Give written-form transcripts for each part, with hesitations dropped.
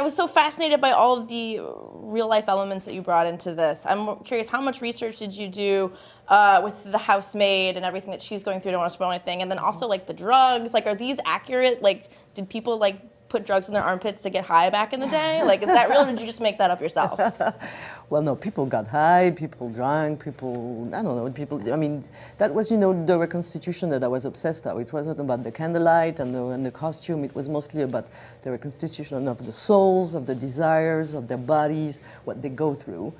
I was so fascinated by all of the real-life elements that you brought into this. I'm curious, how much research did you do with the housemaid and everything that she's going through? I don't want to spoil anything. And then also, like, the drugs. Like, are these accurate? Like, did people, like, put drugs in their armpits to get high back in the day? Like, is that real, or did you just make that up yourself? Well, no, people got high, people drank, people, I don't know, people, I mean, that was, you know, the reconstitution that I was obsessed with. It wasn't about the candlelight and the costume, it was mostly about the reconstitution of the souls, of the desires, of their bodies, what they go through,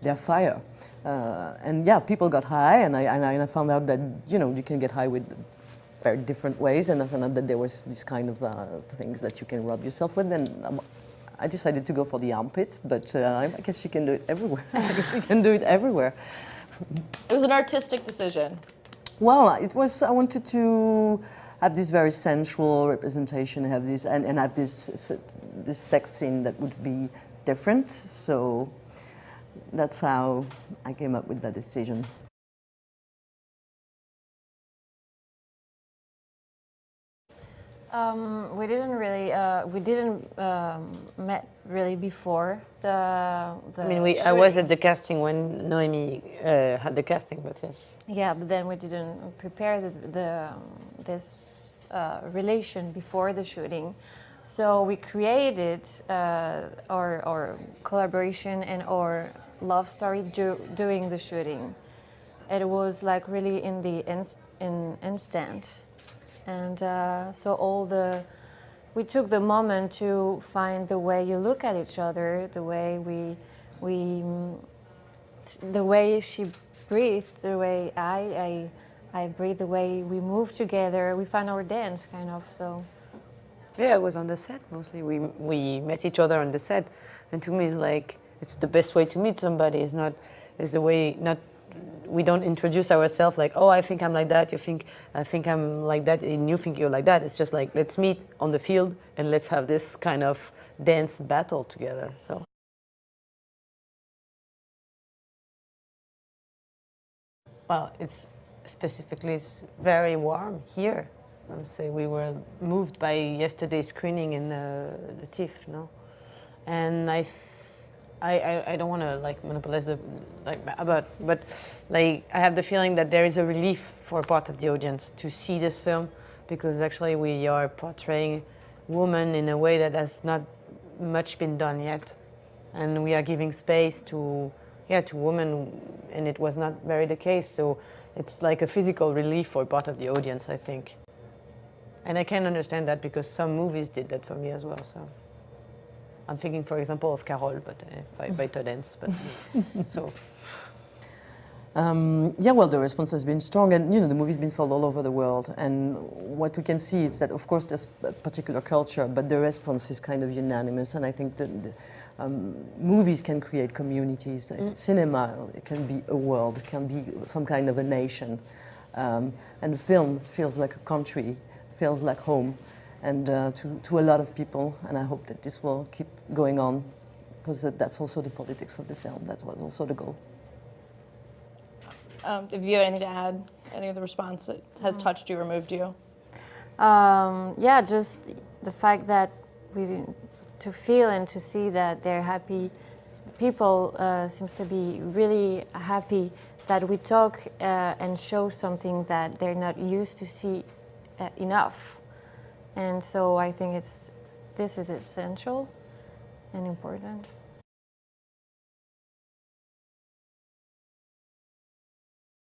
their fire. And yeah, people got high, and I found out that, you know, you can get high with very different ways, and I found out that there was this kind of things that you can rub yourself with, and I decided to go for the armpit, but I guess you can do it everywhere. I guess you can do it everywhere. It was an artistic decision. Well, it was, I wanted to have this very sensual representation, have this, and have this sex scene that would be different, so that's how I came up with that decision. We didn't really, met really before the I mean, I was at the casting when Noémie had the casting, but yes. Yeah, but then we didn't prepare this relation before the shooting. So we created our collaboration and our love story during the shooting. It was like really in the instant. And so we took the moment to find the way you look at each other, the way the way she breathed, the way I breathe, the way we move together. We find our dance, kind of. So. Yeah, I was on the set mostly. We met each other on the set, and to me, it's like it's the best way to meet somebody. Is the way not. We don't introduce ourselves like, oh, I think I'm like that, I think I'm like that, and you think you're like that. It's just like, let's meet on the field and let's have this kind of dance battle together. So. Well, it's very warm here. I would say we were moved by yesterday's screening in the TIFF, no? And I don't want to like monopolize the but like I have the feeling that there is a relief for part of the audience to see this film, because actually we are portraying women in a way that has not much been done yet, and we are giving space to women, and it was not very the case. So it's like a physical relief for part of the audience, I think, and I can understand that because some movies did that for me as well. So. I'm thinking, for example, of Carole, but by Todens, but so. Yeah, well, the response has been strong, and you know, the movie's been sold all over the world. And what we can see is that, of course, there's a particular culture, but the response is kind of unanimous. And I think that movies can create communities. Cinema, it can be a world, it can be some kind of a nation, and film feels like a country, feels like home. And to a lot of people, and I hope that this will keep going on, because that's also the politics of the film. That was also the goal. If you have anything to add, any of the response that has touched you or moved you? Yeah, just the fact that to feel and to see that they're happy. People seems to be really happy that we talk and show something that they're not used to see enough. And so I think this is essential and important.